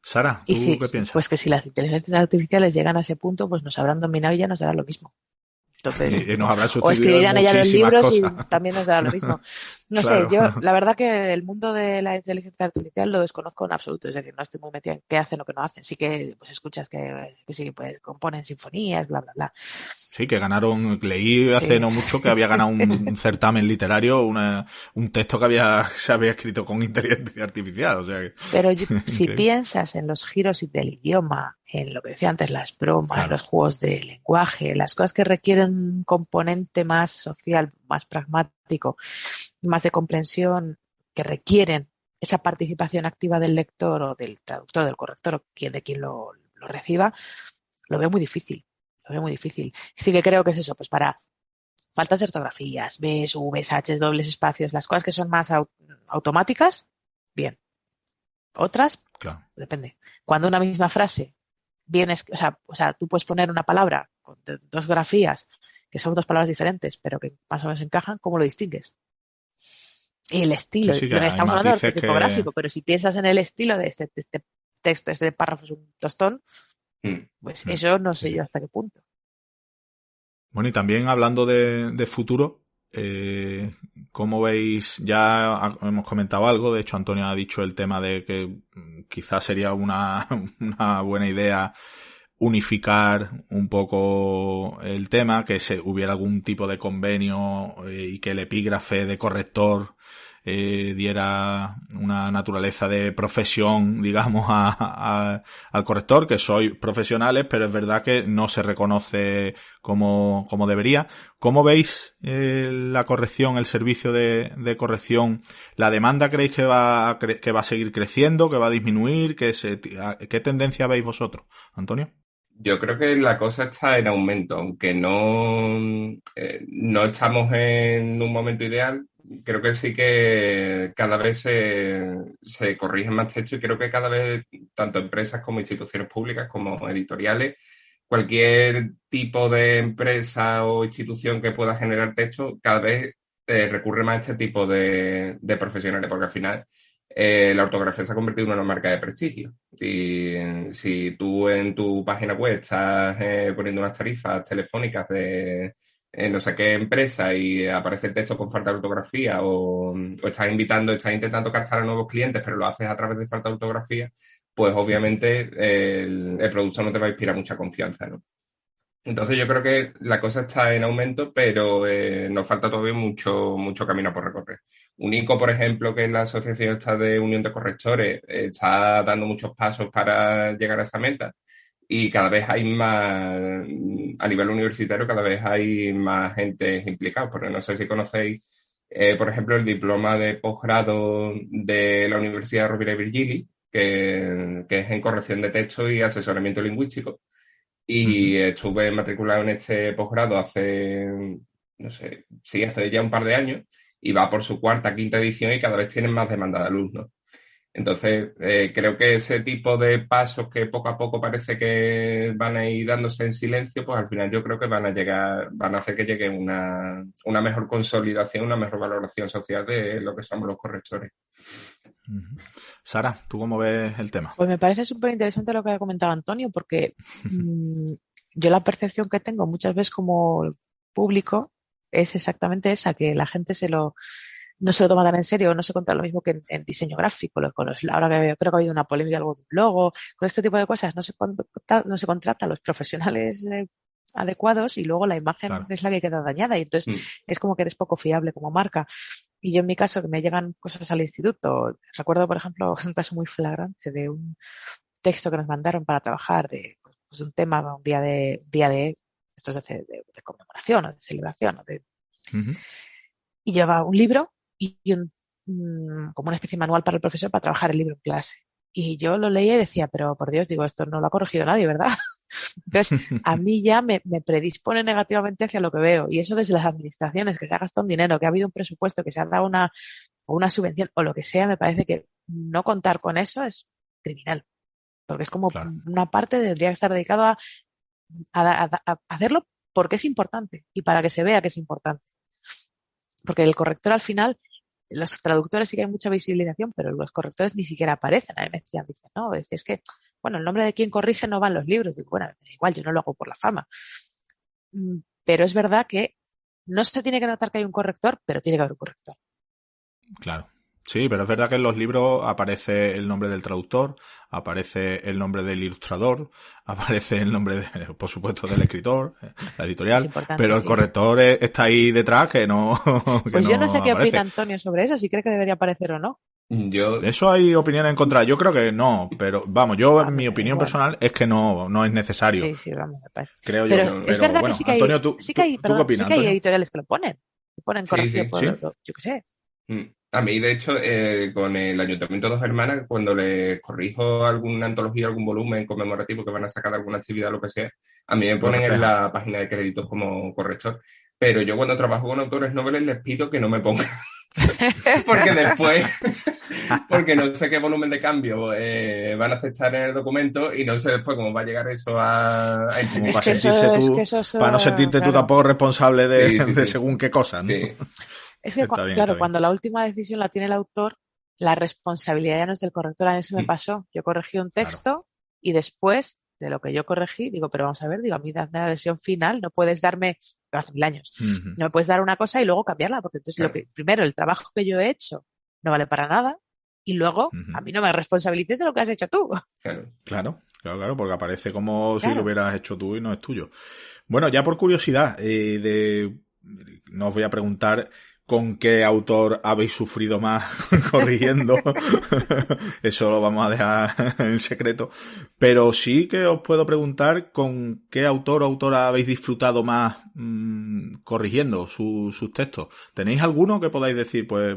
Sara, ¿tú qué piensas? Pues que si las inteligencias artificiales llegan a ese punto, pues nos habrán dominado y ya nos dará lo mismo. Entonces, y nos habrá o escribirán ella los libros cosas. Y también nos dará lo mismo. No sé, yo la verdad que el mundo de la inteligencia artificial lo desconozco en absoluto. Es decir, no estoy muy metida en qué hacen o qué no hacen. Sí que pues escuchas que sí, pues componen sinfonías, bla, bla, bla. Sí, que leí hace no mucho que había ganado un certamen literario, un texto que se había escrito con inteligencia artificial, o sea que... Pero si piensas en los giros del idioma, en lo que decía antes, las bromas, los juegos de lenguaje, las cosas que requieren un componente más social, más pragmático, más de comprensión, que requieren esa participación activa del lector o del traductor, del corrector o de quien lo reciba, lo veo muy difícil. Sí que creo que es eso, pues para faltas de ortografías, Bs, Vs, Hs, dobles espacios, las cosas que son más automáticas, bien. Otras, claro, depende. Cuando una misma frase vienes, o sea, tú puedes poner una palabra con dos grafías que son dos palabras diferentes, pero que más o menos encajan, ¿cómo lo distingues? Y el estilo, estamos hablando de arte tipográfico, pero si piensas en el estilo de este texto, este párrafo es un tostón, pues eso no sé yo hasta qué punto. Bueno, y también hablando de futuro, ¿cómo veis? Ya hemos comentado algo, de hecho Antonio ha dicho el tema de que quizás sería una buena idea unificar un poco el tema, que hubiera algún tipo de convenio y que el epígrafe de corrector diera una naturaleza de profesión, digamos, al corrector, que sois profesionales, pero es verdad que no se reconoce como debería. ¿Cómo veis la corrección, el servicio de corrección? ¿La demanda creéis que va a seguir creciendo, que va a disminuir? ¿Qué tendencia veis vosotros, Antonio? Yo creo que la cosa está en aumento, aunque no estamos en un momento ideal. Creo que sí que cada vez se corrigen más textos y creo que cada vez tanto empresas como instituciones públicas como editoriales, cualquier tipo de empresa o institución que pueda generar texto, cada vez recurre más a este tipo de profesionales, porque al final la ortografía se ha convertido en una marca de prestigio. Y si tú en tu página web estás poniendo unas tarifas telefónicas de no sé qué empresa y aparece el texto con falta de ortografía o estás intentando captar a nuevos clientes, pero lo haces a través de falta de ortografía, pues obviamente el producto no te va a inspirar mucha confianza, ¿no? Entonces yo creo que la cosa está en aumento, pero nos falta todavía mucho camino por recorrer. UNICO, por ejemplo, que es la asociación esta de Unión de Correctores, está dando muchos pasos para llegar a esa meta y cada vez hay más, a nivel universitario, cada vez hay más gente implicada, porque no sé si conocéis, por ejemplo, el diploma de posgrado de la Universidad Rovira y Virgili, que es en corrección de texto y asesoramiento lingüístico. Y estuve matriculado en este posgrado no sé, sí, hace ya un par de años y va por su cuarta, quinta edición y cada vez tienen más demanda de alumnos. Entonces, creo que ese tipo de pasos que poco a poco parece que van a ir dándose en silencio, pues al final yo creo que van a hacer que llegue una mejor consolidación, una mejor valoración social de lo que somos los correctores. Sara, ¿tú cómo ves el tema? Pues me parece súper interesante lo que ha comentado Antonio, porque yo la percepción que tengo muchas veces como público es exactamente esa, que la gente no se lo toma tan en serio, no se cuenta lo mismo que en diseño gráfico, ahora que creo que ha habido una polémica algo de un logo, con este tipo de cosas no se contrata a los profesionales adecuados y luego la imagen es la que queda dañada y entonces es como que eres poco fiable como marca. Y yo en mi caso, que me llegan cosas al instituto, recuerdo por ejemplo un caso muy flagrante de un texto que nos mandaron para trabajar de un tema, un día de esto es de conmemoración o de celebración y llevaba un libro y como una especie de manual para el profesor para trabajar el libro en clase. Y yo lo leía y decía, pero por Dios, digo, esto no lo ha corregido nadie, ¿verdad? Entonces, a mí ya me predispone negativamente hacia lo que veo. Y eso desde las administraciones, que se ha gastado un dinero, que ha habido un presupuesto, que se ha dado una subvención o lo que sea, me parece que no contar con eso es criminal. Porque es como una parte tendría que estar dedicado a hacerlo porque es importante y para que se vea que es importante. Porque el corrector al final, los traductores sí que hay mucha visibilización, pero los correctores ni siquiera aparecen. A mí me dicen, no, es que, bueno, el nombre de quien corrige no va en los libros. Digo, bueno, me da igual, yo no lo hago por la fama. Pero es verdad que no se tiene que notar que hay un corrector, pero tiene que haber un corrector. Claro. Sí, pero es verdad que en los libros aparece el nombre del traductor, aparece el nombre del ilustrador, aparece el nombre, por supuesto, del escritor, la editorial, pero el corrector está ahí detrás que no que pues yo no sé qué aparece. opina Antonio sobre eso, si cree que debería aparecer o no. Eso hay opiniones en contra. Yo creo que no, pero vamos, mi opinión personal es que no es necesario. Sí, vamos, me parece. Creo pero yo. Es verdad bueno, que sí que hay, Antonio, ¿tú qué opinas, sí que hay editoriales que lo ponen corregido por, yo qué sé. A mí, de hecho, con el Ayuntamiento de Dos Hermanas, cuando les corrijo alguna antología, algún volumen conmemorativo que van a sacar de alguna actividad, lo que sea, a mí me ponen en la página de créditos como corrector. Pero yo cuando trabajo con autores noveles les pido que no me pongan. Porque después, porque no sé qué volumen de cambio van a aceptar en el documento y no sé después cómo va a llegar eso a es que para no sentirte tú tampoco responsable de según qué cosas, ¿no? Sí. Es que, claro, cuando la última decisión la tiene el autor, la responsabilidad ya no es del corrector. A mí eso me pasó. Yo corregí un texto y después de lo que yo corregí, digo, pero vamos a ver, a mí dame la versión final, no puedes darme, hace 1000 años, no me puedes dar una cosa y luego cambiarla, porque entonces primero, el trabajo que yo he hecho no vale para nada y luego a mí no me responsabilices de lo que has hecho tú. Claro, porque aparece como si lo hubieras hecho tú y no es tuyo. Bueno, ya por curiosidad, no os voy a preguntar con qué autor habéis sufrido más corrigiendo. Eso lo vamos a dejar en secreto. Pero sí que os puedo preguntar con qué autor o autora habéis disfrutado más corrigiendo sus textos. ¿Tenéis alguno que podáis decir, pues,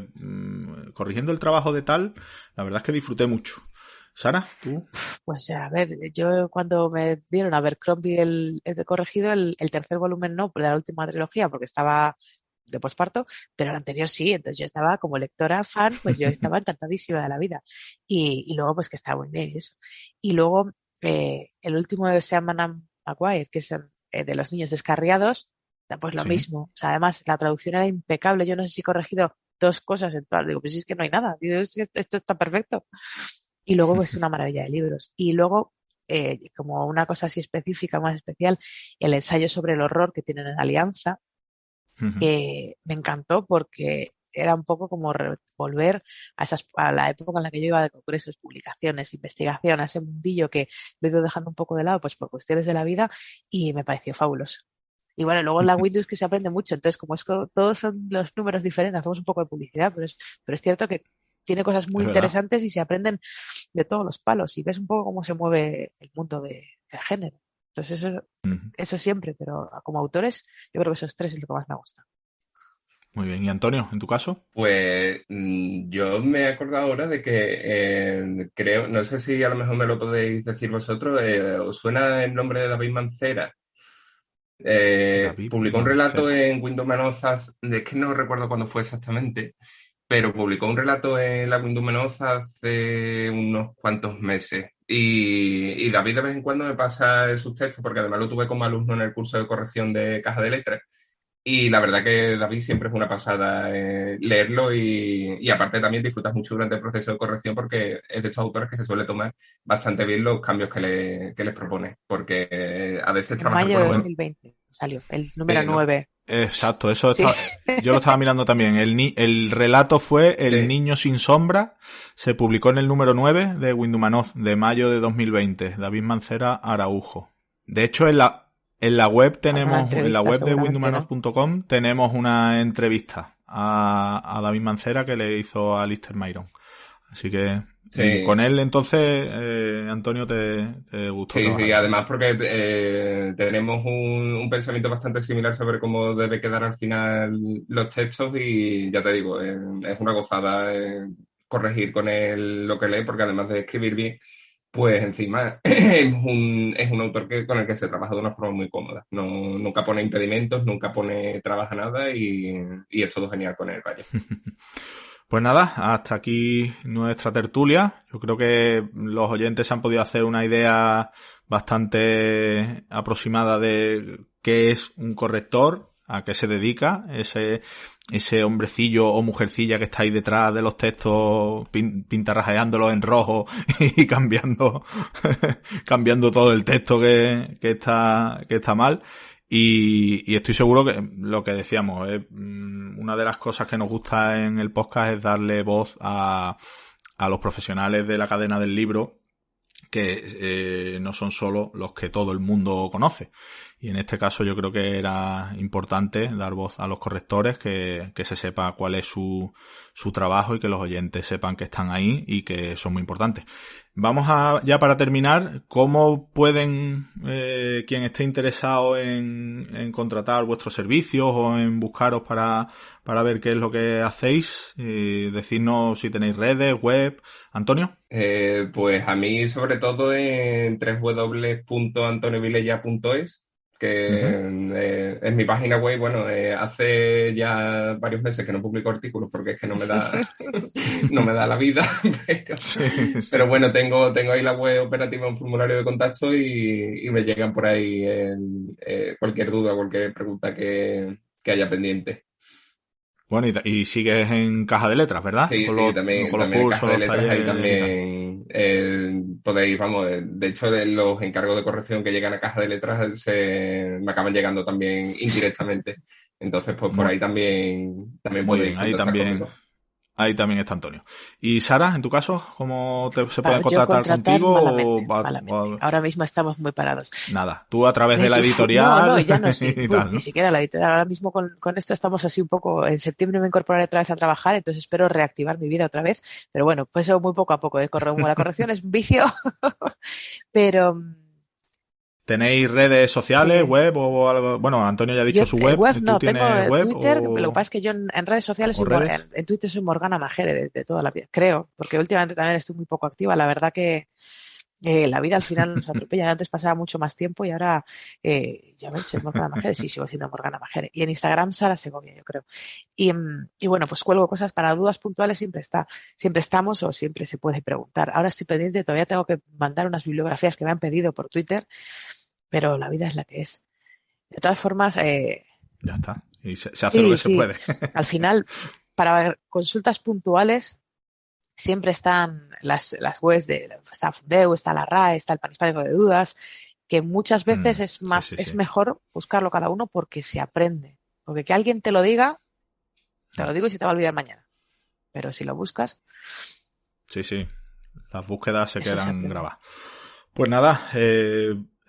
corrigiendo el trabajo de tal, la verdad es que disfruté mucho? Sara, ¿tú? Pues a ver, yo cuando me dieron a Abercrombie el corregido, el tercer volumen no, de la última trilogía, porque estaba de posparto, pero el anterior sí, entonces yo estaba como lectora fan, pues yo estaba encantadísima de la vida. Y luego pues que estaba muy bien y eso. Y luego el último de Sean Maguire, que es de los niños descarriados, pues lo Sí. mismo. O sea, además la traducción era impecable, yo no sé si he corregido 2 cosas en total, digo, pues es que no hay nada, digo, es que esto está perfecto. Y luego pues una maravilla de libros. Y luego, como una cosa así específica, más especial, el ensayo sobre el horror que tienen en Alianza, que me encantó porque era un poco como volver a la época en la que yo iba de congresos, publicaciones, investigación, a ese mundillo que lo he ido dejando un poco de lado pues por cuestiones de la vida y me pareció fabuloso. Y bueno, luego en la Windows que se aprende mucho, entonces como todos son los números diferentes, hacemos un poco de publicidad, pero es cierto que tiene cosas muy Es verdad. interesantes y se aprenden de todos los palos y ves un poco cómo se mueve el mundo del género. Entonces eso siempre, pero como autores yo creo que esos 3 es lo que más me gusta. Muy bien. ¿Y Antonio, en tu caso? Pues yo me he acordado ahora de que creo, no sé si a lo mejor me lo podéis decir vosotros, ¿os suena el nombre de David Mancera? David Publicó un relato Mancera. en Windows Menozas, es que no recuerdo cuándo fue exactamente, pero publicó un relato en la Windows Menozas hace unos cuantos meses. Y David de vez en cuando me pasa sus textos, porque además lo tuve como alumno en el curso de corrección de caja de letras. Y la verdad que David siempre es una pasada leerlo y aparte también disfrutas mucho durante el proceso de corrección porque es de estos autores que se suele tomar bastante bien los cambios que les propone, porque a veces En trabajar mayo con de los... 2020 salió el número ¿no? 9. Exacto, eso Sí. yo lo estaba mirando también. El relato fue El Sí. niño sin sombra, se publicó en el número 9 de Windumanoz de mayo de 2020, David Mancera Araujo. De hecho, en la web Alguna tenemos, en la entrevista web de seguramente, ¿no? windumanoz.com tenemos una entrevista a David Mancera que le hizo a Lister Myron. Así que, y Sí. con él entonces, Antonio, te gustó Sí, sí, trabajar, ¿no? además porque tenemos un pensamiento bastante similar sobre cómo debe quedar al final los textos y ya te digo, es una gozada corregir con él lo que lee porque además de escribir bien, pues encima es un autor con el que se trabaja de una forma muy cómoda. No, nunca pone impedimentos, nunca pone trabas a nada y es todo genial con él, vaya. Pues nada, hasta aquí nuestra tertulia. Yo creo que los oyentes se han podido hacer una idea bastante aproximada de qué es un corrector, a qué se dedica ese hombrecillo o mujercilla que está ahí detrás de los textos pintarrajeándolos en rojo y cambiando cambiando todo el texto que está mal. Y estoy seguro que lo que decíamos, una de las cosas que nos gusta en el podcast es darle voz a los profesionales de la cadena del libro que no son solo los que todo el mundo conoce. Y en este caso yo creo que era importante dar voz a los correctores, que se sepa cuál es su trabajo y que los oyentes sepan que están ahí y que son muy importantes. Vamos ya para terminar, ¿cómo pueden quien esté interesado en contratar vuestros servicios o en buscaros para ver qué es lo que hacéis? Decirnos si tenéis redes, web. Antonio. Pues a mí sobre todo en www.antoniovilella.es, que es mi página web. Bueno, hace ya varios meses que no publico artículos porque es que no me da no me da la vida, pero bueno, tengo ahí la web operativa, un formulario de contacto y me llegan por ahí cualquier duda, cualquier pregunta que haya pendiente. Bueno, y sigues en Caja de Letras, ¿verdad? Sí, Con sí, con los también en cursos, Caja de los Letras ahí talleres y tal. también podéis, vamos, de hecho los encargos de corrección que llegan a Caja de Letras me acaban llegando también indirectamente. Entonces, pues por Muy, ahí también muy podéis bien, contactar conmigo. ahí también está Antonio. Y Sara, en tu caso, ¿cómo se pueden Yo contactar contratar contigo? malamente. Ahora mismo estamos muy parados. Nada, tú a través de la No, editorial ya no, sí. y tal, Ni ¿no? siquiera la editorial. Ahora mismo con esto estamos así un poco. En septiembre me incorporaré otra vez a trabajar, entonces espero reactivar mi vida otra vez. Pero bueno, pues eso muy poco a poco. La corrección es un vicio, pero ¿Tenéis redes sociales, Sí. web o algo? Bueno, Antonio ya ha dicho Yo, su web. web ¿Tú no, tienes tengo web Twitter, o...? lo que pasa es que yo en redes sociales ¿O soy redes? en Twitter soy Morgana Majere de toda la vida, creo, porque últimamente también estoy muy poco activa. La verdad que la vida al final nos atropella. Antes pasaba mucho más tiempo y ahora, ya ves, soy Morgana Majere, sí, sigo siendo Morgana Majere. Y en Instagram, Sara Segovia, yo creo. Y bueno, pues cuelgo cosas para dudas puntuales, siempre estamos o siempre se puede preguntar. Ahora estoy pendiente, todavía tengo que mandar unas bibliografías que me han pedido por Twitter, pero la vida es la que es. De todas formas, Ya está. Y se hace lo que se sí, puede. al final, para consultas puntuales, siempre están las webs está Fundeu, está la RAE, está el Pan Hispánico de Dudas, que muchas veces es mejor buscarlo cada uno porque se aprende. Porque que alguien te lo diga, te lo digo y se te va a olvidar mañana. Pero si lo buscas... Sí. Las búsquedas se Eso se quedan aprende. grabadas. Pues nada,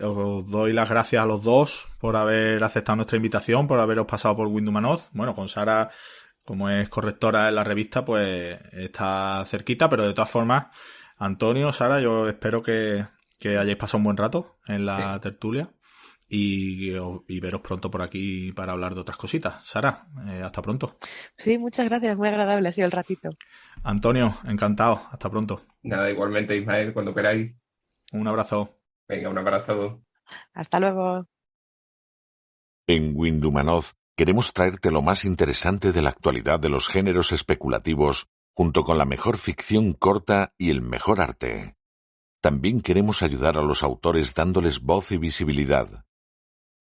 os doy las gracias a los dos por haber aceptado nuestra invitación, por haberos pasado por Windumanoz. Bueno, con Sara, como es correctora en la revista, pues está cerquita, pero de todas formas, Antonio, Sara, yo espero que hayáis pasado un buen rato en la tertulia y veros pronto por aquí para hablar de otras cositas. Sara, hasta pronto. Sí, muchas gracias, muy agradable ha sido el ratito. Antonio, encantado, hasta pronto. Nada, igualmente, Ismael, cuando queráis. Un abrazo. Venga, un abrazo. Hasta luego. En Windumanoz queremos traerte lo más interesante de la actualidad de los géneros especulativos, junto con la mejor ficción corta y el mejor arte. También queremos ayudar a los autores dándoles voz y visibilidad.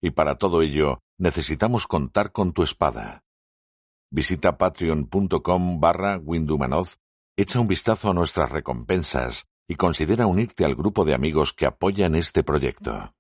Y para todo ello, necesitamos contar con tu espada. Visita patreon.com/Windumanoz, echa un vistazo a nuestras recompensas y considera unirte al grupo de amigos que apoyan este proyecto.